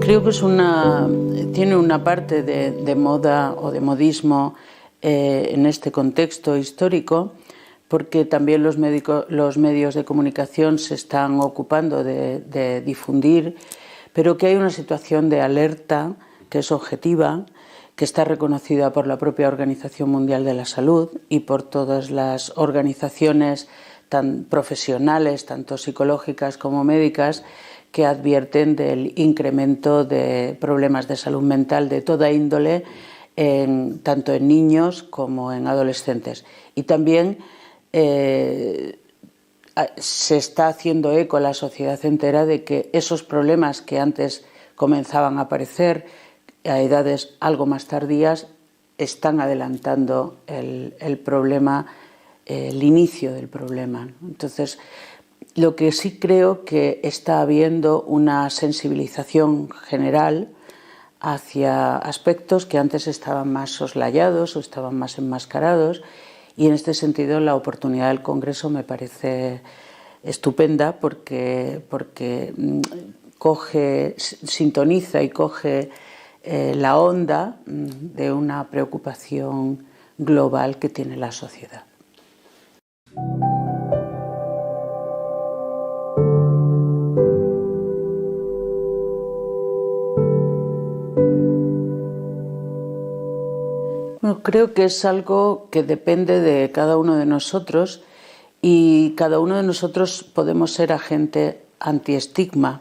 Creo que tiene una parte de moda o de modismo en este contexto histórico, porque también los medios de comunicación se están ocupando de difundir, pero que hay una situación de alerta que es objetiva, que está reconocida por la propia Organización Mundial de la Salud y por todas las organizaciones tan profesionales, tanto psicológicas como médicas, que advierten del incremento de problemas de salud mental de toda índole, tanto en niños como en adolescentes. Y también se está haciendo eco a la sociedad entera de que esos problemas que antes comenzaban a aparecer a edades algo más tardías están adelantando el problema, el inicio del problema. Entonces, lo que sí creo que está habiendo una sensibilización general hacia aspectos que antes estaban más soslayados o estaban más enmascarados, y en este sentido la oportunidad del Congreso me parece estupenda porque sintoniza y coge la onda de una preocupación global que tiene la sociedad. Bueno, creo que es algo que depende de cada uno de nosotros, y cada uno de nosotros podemos ser agente antiestigma.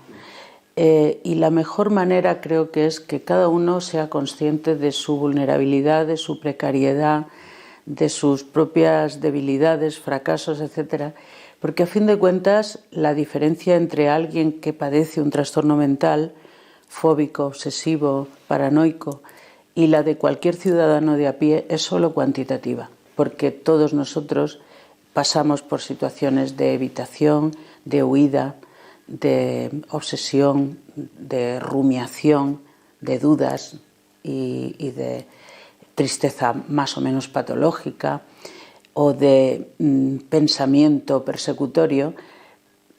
Y la mejor manera creo que es que cada uno sea consciente de su vulnerabilidad, de su precariedad, de sus propias debilidades, fracasos, etc. Porque a fin de cuentas la diferencia entre alguien que padece un trastorno mental, fóbico, obsesivo, paranoico, y la de cualquier ciudadano de a pie es solo cuantitativa, porque todos nosotros pasamos por situaciones de evitación, de huida, de obsesión, de rumiación, de dudas y de tristeza más o menos patológica, o de pensamiento persecutorio,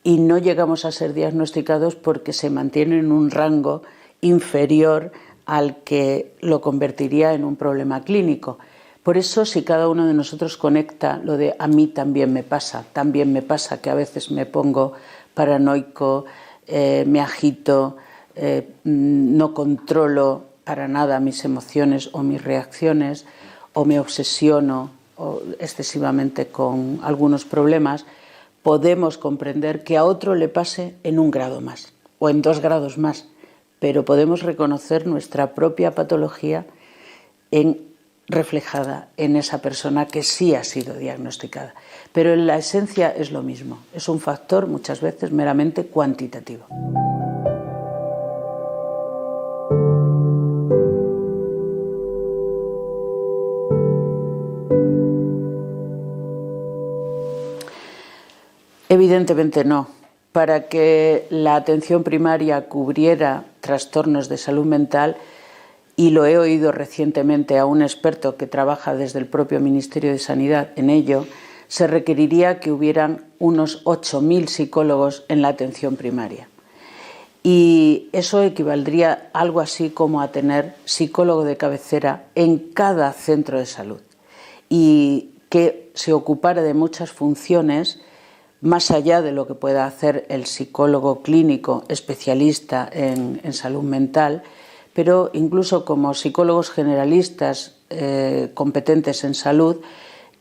y no llegamos a ser diagnosticados porque se mantiene en un rango inferior al que lo convertiría en un problema clínico. Por eso, si cada uno de nosotros conecta lo de a mí también me pasa que a veces me pongo paranoico, me agito, no controlo para nada mis emociones o mis reacciones, o me obsesiono excesivamente con algunos problemas, podemos comprender que a otro le pase en 1 grado más o en 2 grados más, pero podemos reconocer nuestra propia patología reflejada en esa persona que sí ha sido diagnosticada. Pero en la esencia es lo mismo, es un factor muchas veces meramente cuantitativo. Evidentemente no. Para que la atención primaria cubriera trastornos de salud mental, y lo he oído recientemente a un experto que trabaja desde el propio Ministerio de Sanidad en ello, se requeriría que hubieran unos 8.000 psicólogos en la atención primaria. Y eso equivaldría a algo así como a tener psicólogo de cabecera en cada centro de salud, y que se ocupara de muchas funciones más allá de lo que pueda hacer el psicólogo clínico especialista en salud mental, pero incluso como psicólogos generalistas competentes en salud,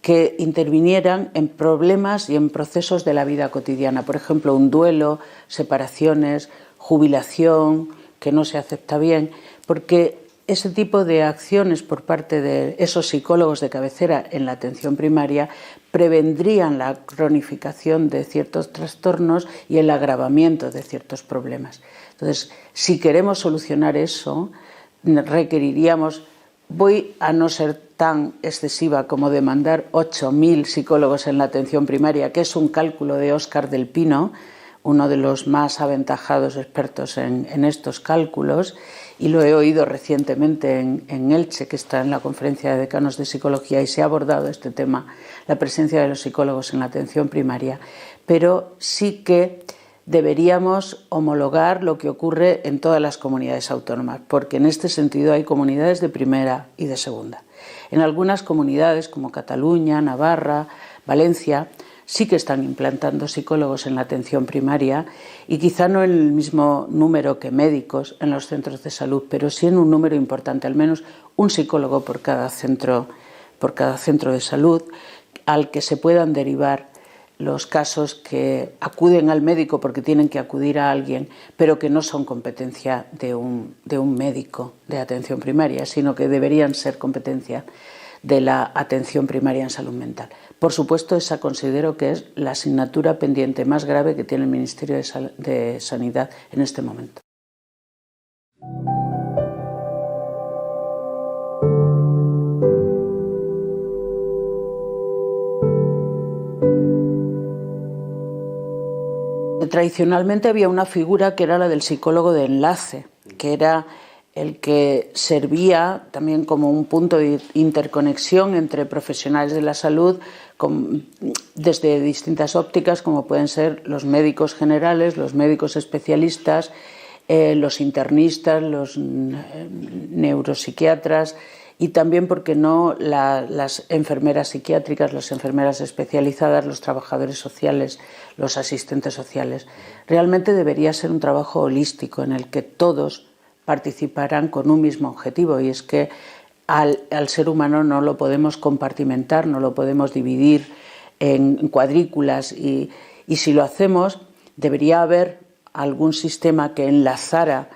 que intervinieran en problemas y en procesos de la vida cotidiana. Por ejemplo, un duelo, separaciones, jubilación, que no se acepta bien, porque ese tipo de acciones por parte de esos psicólogos de cabecera en la atención primaria prevendrían la cronificación de ciertos trastornos y el agravamiento de ciertos problemas. Entonces, si queremos solucionar eso, requeriríamos, voy a no ser tan excesiva como demandar 8.000 psicólogos en la atención primaria, que es un cálculo de Óscar del Pino, uno de los más aventajados expertos en estos cálculos, y lo he oído recientemente en Elche, que está en la Conferencia de Decanos de Psicología, y se ha abordado este tema, la presencia de los psicólogos en la atención primaria. Pero sí que deberíamos homologar lo que ocurre en todas las comunidades autónomas, porque en este sentido hay comunidades de primera y de segunda. En algunas comunidades, como Cataluña, Navarra, Valencia, sí que están implantando psicólogos en la atención primaria y quizá no en el mismo número que médicos en los centros de salud, pero sí en un número importante, al menos un psicólogo por cada centro de salud, al que se puedan derivar los casos que acuden al médico porque tienen que acudir a alguien, pero que no son competencia de un médico de atención primaria, sino que deberían ser competencia de la atención primaria en salud mental. Por supuesto, esa considero que es la asignatura pendiente más grave que tiene el Ministerio de Sanidad en este momento. Tradicionalmente había una figura que era la del psicólogo de enlace, que era el que servía también como un punto de interconexión entre profesionales de la salud desde distintas ópticas, como pueden ser los médicos generales, los médicos especialistas, los internistas, los neuropsiquiatras y también, ¿por qué no?, las enfermeras psiquiátricas, las enfermeras especializadas, los trabajadores sociales, los asistentes sociales. Realmente debería ser un trabajo holístico en el que todos participarán con un mismo objetivo, y es que al ser humano no lo podemos compartimentar, no lo podemos dividir en cuadrículas y si lo hacemos debería haber algún sistema que enlazara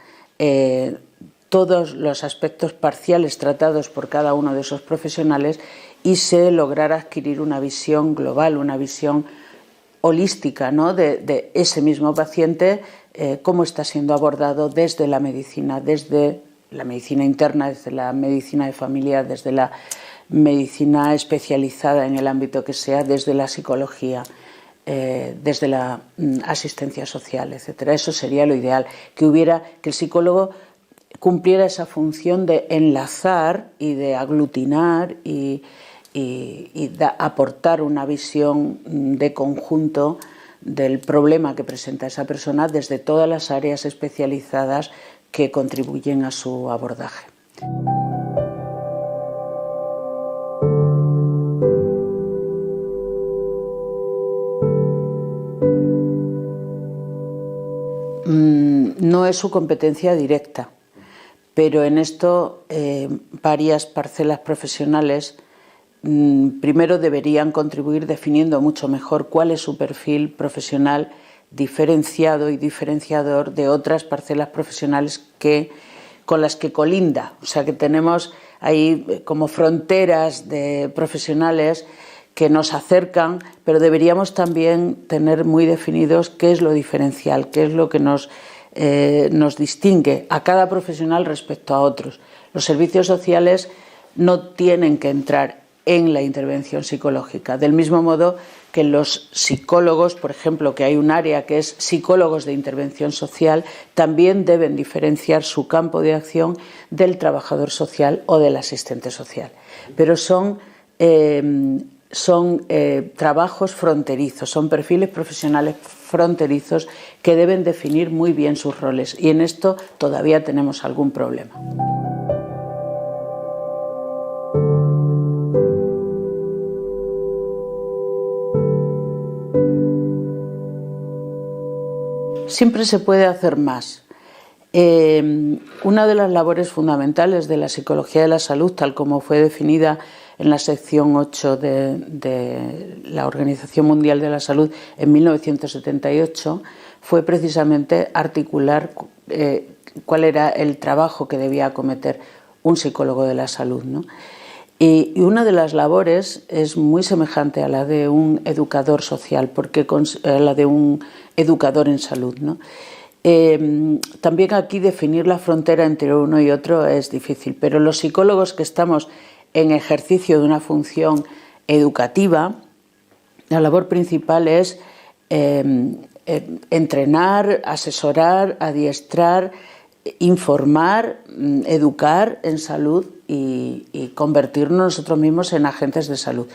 todos los aspectos parciales tratados por cada uno de esos profesionales y se lograra adquirir una visión global, una visión holística, ¿no?, de ese mismo paciente, cómo está siendo abordado desde la medicina interna, desde la medicina de familia, desde la medicina especializada en el ámbito que sea, desde la psicología, desde la asistencia social, etcétera. Eso sería lo ideal, que el psicólogo cumpliera esa función de enlazar y de aglutinar y aportar una visión de conjunto del problema que presenta esa persona desde todas las áreas especializadas que contribuyen a su abordaje. No es su competencia directa, pero en esto varias parcelas profesionales primero deberían contribuir definiendo mucho mejor cuál es su perfil profesional diferenciado y diferenciador de otras parcelas profesionales con las que colinda. O sea que tenemos ahí como fronteras de profesionales que nos acercan, pero deberíamos también tener muy definidos qué es lo diferencial, qué es lo que nos distingue a cada profesional respecto a otros. Los servicios sociales no tienen que entrar en la intervención psicológica, del mismo modo que los psicólogos, por ejemplo, que hay un área que es psicólogos de intervención social, también deben diferenciar su campo de acción del trabajador social o del asistente social. Pero son trabajos fronterizos, son perfiles profesionales fronterizos que deben definir muy bien sus roles, y en esto todavía tenemos algún problema. Siempre se puede hacer más. Una de las labores fundamentales de la psicología de la salud, tal como fue definida en la sección 8 de la Organización Mundial de la Salud en 1978, fue precisamente articular cuál era el trabajo que debía acometer un psicólogo de la salud, ¿no? Y una de las labores es muy semejante a la de un educador social, a la de un educador en salud, ¿no? También aquí definir la frontera entre uno y otro es difícil, pero los psicólogos que estamos en ejercicio de una función educativa, la labor principal es entrenar, asesorar, adiestrar, informar, educar en salud y convertirnos nosotros mismos en agentes de salud.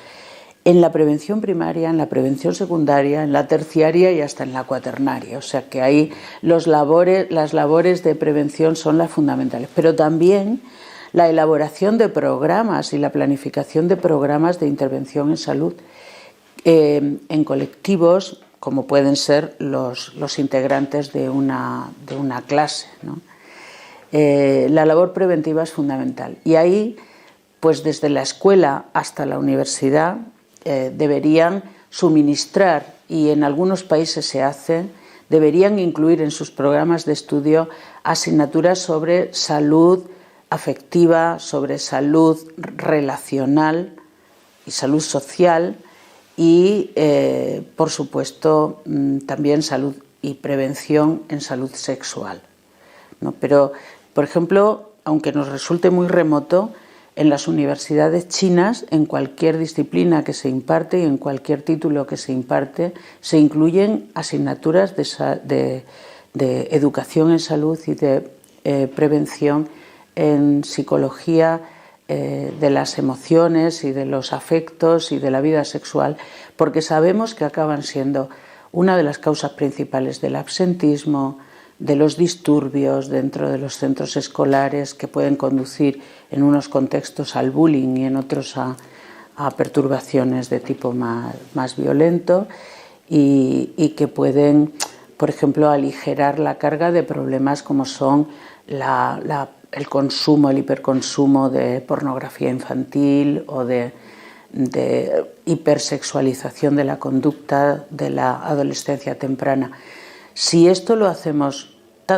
en la prevención primaria, en la prevención secundaria, en la terciaria y hasta en la cuaternaria. O sea que ahí las labores de prevención son las fundamentales. Pero también la elaboración de programas y la planificación de programas de intervención en salud en colectivos, como pueden ser los integrantes de una clase, ¿no? La labor preventiva es fundamental. Y ahí, pues desde la escuela hasta la universidad, deberían suministrar, y en algunos países se hace, deberían incluir en sus programas de estudio asignaturas sobre salud afectiva, sobre salud relacional y salud social y, por supuesto, también salud y prevención en salud sexual, ¿no? Pero, por ejemplo, aunque nos resulte muy remoto, en las universidades chinas, en cualquier disciplina que se imparte y en cualquier título que se imparte, se incluyen asignaturas de educación en salud y de prevención en psicología de las emociones y de los afectos y de la vida sexual, porque sabemos que acaban siendo una de las causas principales del absentismo, de los disturbios dentro de los centros escolares que pueden conducir en unos contextos al bullying y en otros a perturbaciones de tipo más violento y que pueden, por ejemplo, aligerar la carga de problemas como son el consumo, el hiperconsumo de pornografía infantil o de hipersexualización de la conducta de la adolescencia temprana. Si esto lo hacemos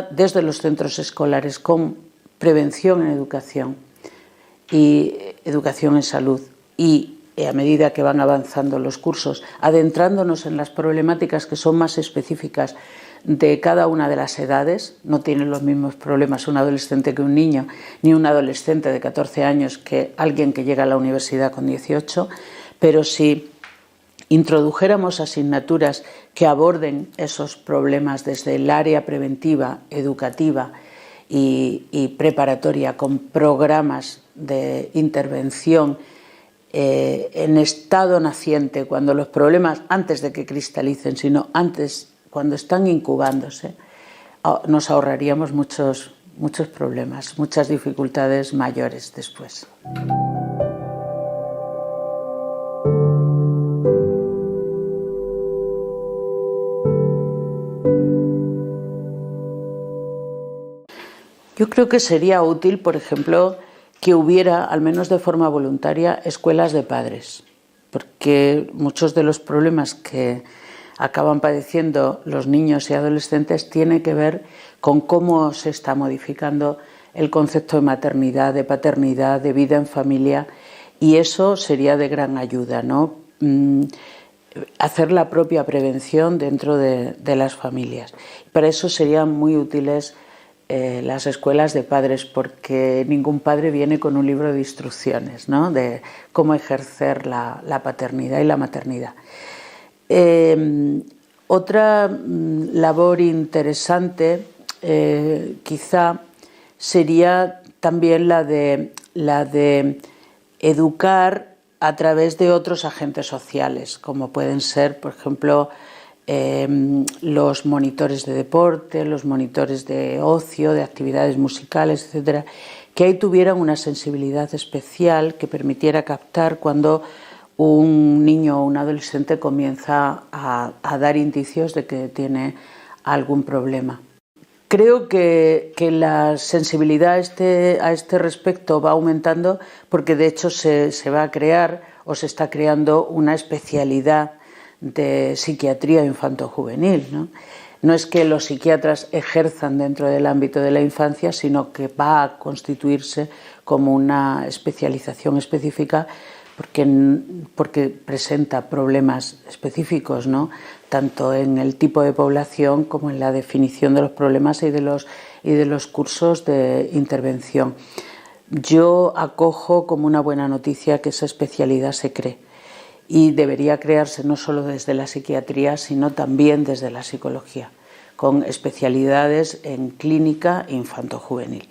desde los centros escolares con prevención en educación y educación en salud y a medida que van avanzando los cursos, adentrándonos en las problemáticas que son más específicas de cada una de las edades, no tienen los mismos problemas un adolescente que un niño, ni un adolescente de 14 años que alguien que llega a la universidad con 18, pero si introdujéramos asignaturas que aborden esos problemas desde el área preventiva, educativa y preparatoria con programas de intervención en estado naciente, cuando los problemas, antes de que cristalicen, sino antes, cuando están incubándose, nos ahorraríamos muchos problemas, muchas dificultades mayores después. Yo creo que sería útil, por ejemplo, que hubiera, al menos de forma voluntaria, escuelas de padres, porque muchos de los problemas que acaban padeciendo los niños y adolescentes tienen que ver con cómo se está modificando el concepto de maternidad, de paternidad, de vida en familia, y eso sería de gran ayuda, ¿no? Hacer la propia prevención dentro de las familias. Para eso serían muy útiles las escuelas de padres, porque ningún padre viene con un libro de instrucciones, ¿no?, de cómo ejercer la paternidad y la maternidad. Otra labor interesante quizá sería también la de educar a través de otros agentes sociales, como pueden ser, por ejemplo, los monitores de deporte, los monitores de ocio, de actividades musicales, etcétera, que ahí tuvieran una sensibilidad especial que permitiera captar cuando un niño o un adolescente comienza a dar indicios de que tiene algún problema. Creo que la sensibilidad a este respecto va aumentando porque de hecho se va a crear o se está creando una especialidad de psiquiatría infanto-juvenil, ¿no? No es que los psiquiatras ejerzan dentro del ámbito de la infancia, sino que va a constituirse como una especialización específica porque presenta problemas específicos, ¿no?, tanto en el tipo de población como en la definición de los problemas y de los cursos de intervención. Yo acojo como una buena noticia que esa especialidad se cree. Y debería crearse no solo desde la psiquiatría, sino también desde la psicología, con especialidades en clínica infanto-juvenil.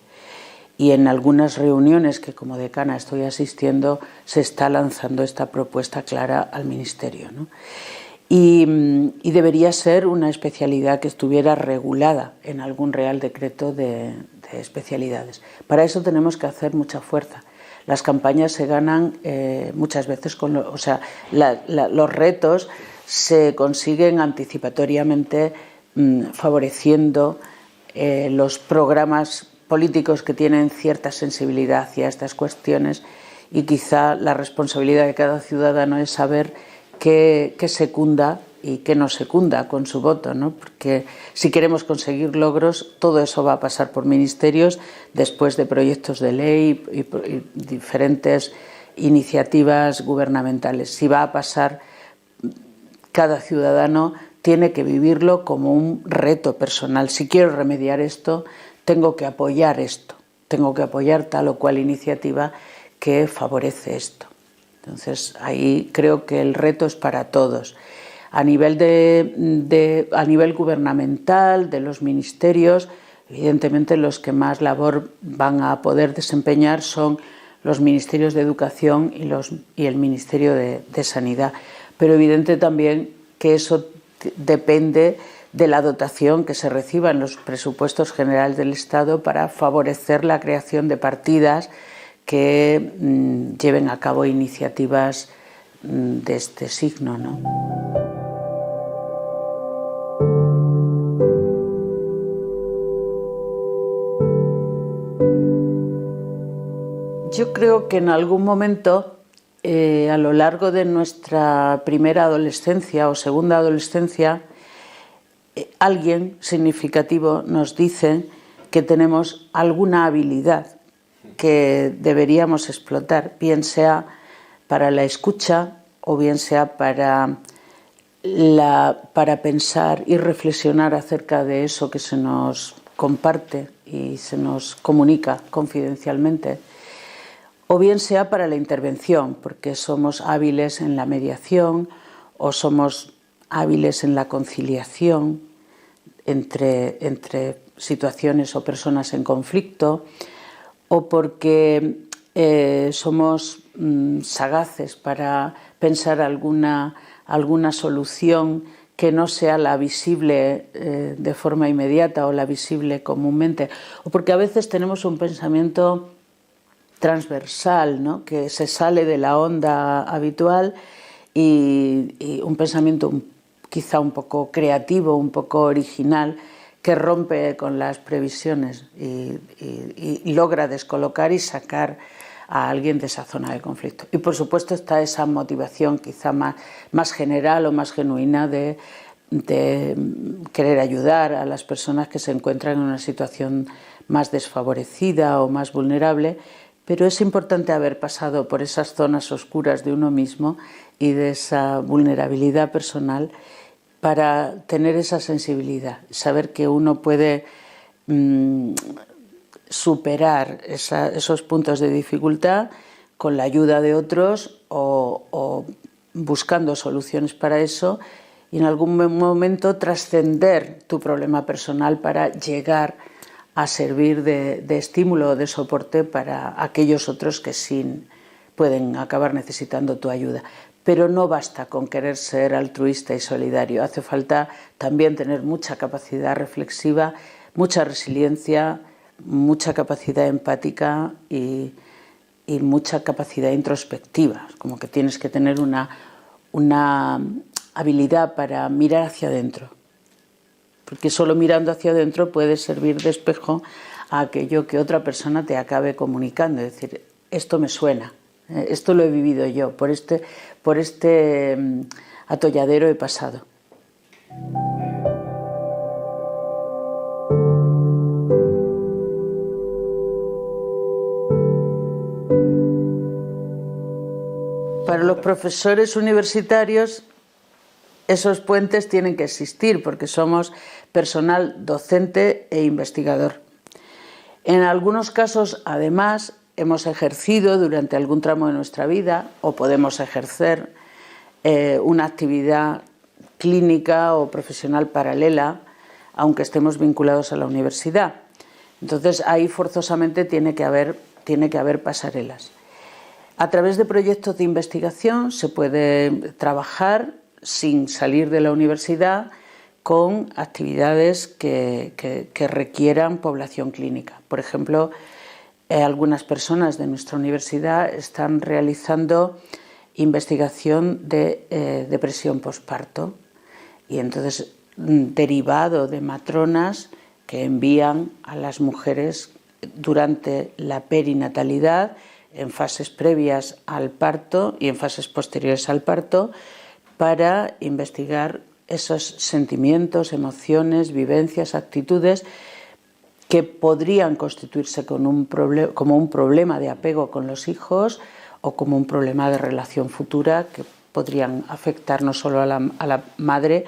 y en algunas reuniones que como decana estoy asistiendo se está lanzando esta propuesta clara al Ministerio, ¿no? Y debería ser una especialidad que estuviera regulada en algún Real Decreto de especialidades. Para eso tenemos que hacer mucha fuerza. Las campañas se ganan muchas veces con los retos se consiguen anticipatoriamente favoreciendo los programas políticos que tienen cierta sensibilidad hacia estas cuestiones, y quizá la responsabilidad de cada ciudadano es saber qué secunda y qué no secunda con su voto, ¿no? Porque si queremos conseguir logros, todo eso va a pasar por ministerios, después de proyectos de ley y diferentes iniciativas gubernamentales. Si va a pasar, cada ciudadano tiene que vivirlo como un reto personal. Si quiero remediar esto, tengo que apoyar esto, tengo que apoyar tal o cual iniciativa que favorece esto. Entonces, ahí creo que el reto es para todos. A nivel gubernamental, de los ministerios, evidentemente los que más labor van a poder desempeñar son los ministerios de Educación y el Ministerio de Sanidad. Pero evidente también que eso depende de la dotación que se reciba en los presupuestos generales del Estado para favorecer la creación de partidas que lleven a cabo iniciativas de este signo, ¿no? Yo creo que en algún momento, a lo largo de nuestra primera adolescencia o segunda adolescencia, alguien significativo nos dice que tenemos alguna habilidad que deberíamos explotar, bien sea para la escucha o bien sea para pensar y reflexionar acerca de eso que se nos comparte y se nos comunica confidencialmente, o bien sea para la intervención, porque somos hábiles en la mediación o somos hábiles en la conciliación entre situaciones o personas en conflicto, o porque somos sagaces para pensar alguna solución que no sea la visible de forma inmediata o la visible comúnmente, o porque a veces tenemos un pensamiento transversal, ¿no?, que se sale de la onda habitual y un pensamiento quizá un poco creativo, un poco original, que rompe con las previsiones y logra descolocar y sacar a alguien de esa zona de conflicto. Y por supuesto está esa motivación quizá más general o más genuina de querer ayudar a las personas que se encuentran en una situación más desfavorecida o más vulnerable, pero es importante haber pasado por esas zonas oscuras de uno mismo y de esa vulnerabilidad personal para tener esa sensibilidad, saber que uno puede superar esos puntos de dificultad con la ayuda de otros o buscando soluciones para eso, y en algún momento trascender tu problema personal para llegar a servir de estímulo o de soporte para aquellos otros que sí pueden acabar necesitando tu ayuda. Pero no basta con querer ser altruista y solidario, hace falta también tener mucha capacidad reflexiva, mucha resiliencia, mucha capacidad empática y mucha capacidad introspectiva, como que tienes que tener una habilidad para mirar hacia adentro, porque solo mirando hacia adentro puedes servir de espejo a aquello que otra persona te acabe comunicando, es decir, esto me suena, esto lo he vivido yo, por este atolladero he pasado. Para los profesores universitarios, esos puentes tienen que existir porque somos personal docente e investigador. En algunos casos, además, hemos ejercido durante algún tramo de nuestra vida o podemos ejercer una actividad clínica o profesional paralela, aunque estemos vinculados a la universidad. Entonces ahí forzosamente tiene que haber pasarelas. A través de proyectos de investigación se puede trabajar sin salir de la universidad con actividades que requieran población clínica. Por ejemplo, algunas personas de nuestra universidad están realizando investigación de depresión posparto y entonces derivado de matronas que envían a las mujeres durante la perinatalidad, en fases previas al parto y en fases posteriores al parto, para investigar esos sentimientos, emociones, vivencias, actitudes que podrían constituirse como un problema de apego con los hijos o como un problema de relación futura que podrían afectar no solo a la madre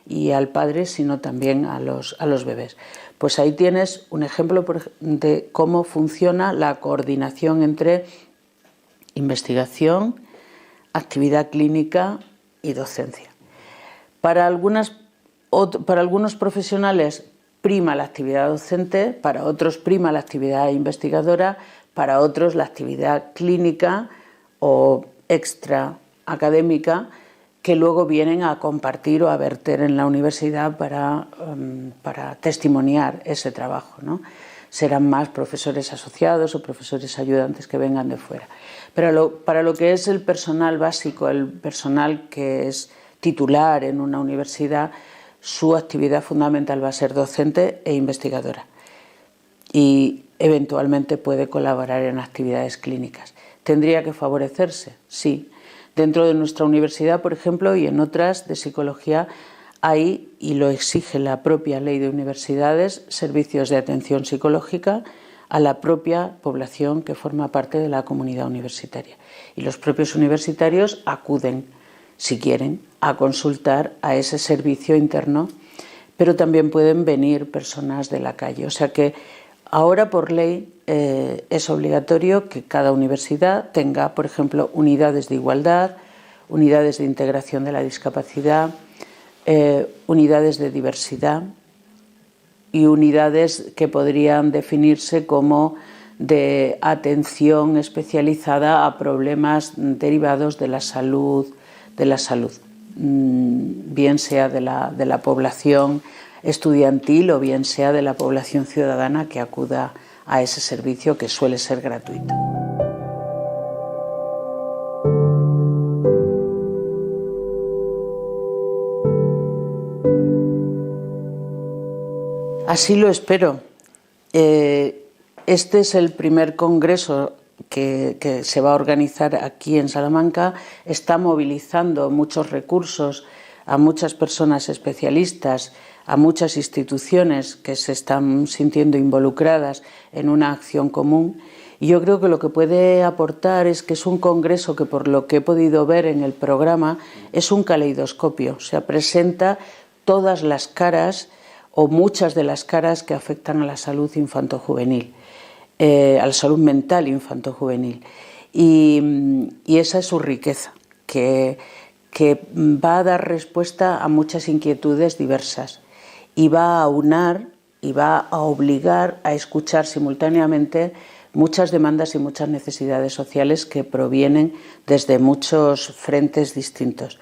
y al padre, sino también a los bebés. Pues ahí tienes un ejemplo de cómo funciona la coordinación entre investigación, actividad clínica y docencia. Para algunos profesionales prima la actividad docente, para otros prima la actividad investigadora, para otros la actividad clínica o extra académica que luego vienen a compartir o a verter en la universidad para testimoniar ese trabajo, ¿no? Serán más profesores asociados o profesores ayudantes que vengan de fuera. Pero para lo que es el personal básico, el personal que es titular en una universidad, su actividad fundamental va a ser docente e investigadora y eventualmente puede colaborar en actividades clínicas. ¿Tendría que favorecerse? Sí. Dentro de nuestra universidad, por ejemplo, y en otras de psicología, hay, y lo exige la propia ley de universidades, servicios de atención psicológica a la propia población que forma parte de la comunidad universitaria. Y los propios universitarios acuden, si quieren, a consultar a ese servicio interno, pero también pueden venir personas de la calle. O sea que ahora por ley es obligatorio que cada universidad tenga, por ejemplo, unidades de igualdad, unidades de integración de la discapacidad, unidades de diversidad y unidades que podrían definirse como de atención especializada a problemas derivados de la salud, bien sea de la población estudiantil o bien sea de la población ciudadana que acuda a ese servicio que suele ser gratuito. Así lo espero. Este es el primer congreso que se va a organizar aquí en Salamanca. Está movilizando muchos recursos a muchas personas especialistas, a muchas instituciones que se están sintiendo involucradas en una acción común. Y yo creo que lo que puede aportar es que es un congreso que, por lo que he podido ver en el programa, es un caleidoscopio. O sea, presenta todas las caras o muchas de las caras que afectan a la salud infantojuvenil, a la salud mental infantojuvenil. Y esa es su riqueza, que va a dar respuesta a muchas inquietudes diversas y va a aunar y va a obligar a escuchar simultáneamente muchas demandas y muchas necesidades sociales que provienen desde muchos frentes distintos.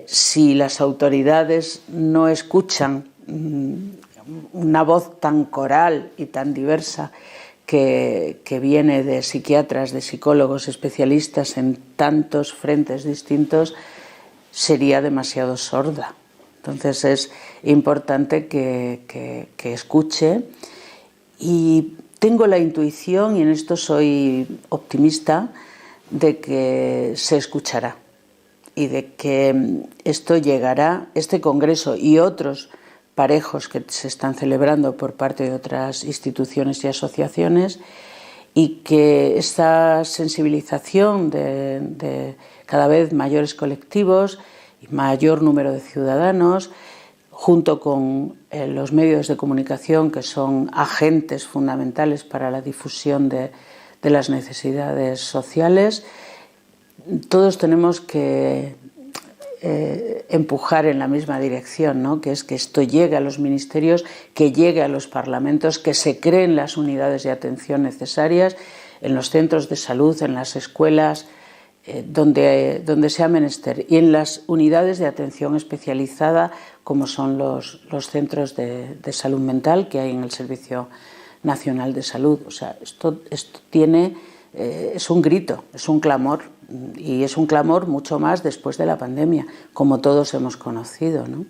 Si las autoridades no escuchan una voz tan coral y tan diversa que viene de psiquiatras, de psicólogos especialistas en tantos frentes distintos, sería demasiado sorda. Entonces es importante que escuche, y tengo la intuición, y en esto soy optimista, de que se escuchará y de que esto llegará, este congreso y otros parejos que se están celebrando por parte de otras instituciones y asociaciones, y que esta sensibilización de cada vez mayores colectivos y mayor número de ciudadanos, junto con los medios de comunicación, que son agentes fundamentales para la difusión de las necesidades sociales, todos tenemos que empujar en la misma dirección, ¿no? Que es que esto llegue a los ministerios, que llegue a los parlamentos, que se creen las unidades de atención necesarias en los centros de salud, en las escuelas, donde sea menester, y en las unidades de atención especializada, como son los centros de salud mental que hay en el Servicio Nacional de Salud. O sea, esto tiene, es un grito, es un clamor, y es un clamor mucho más después de la pandemia, como todos hemos conocido, ¿no?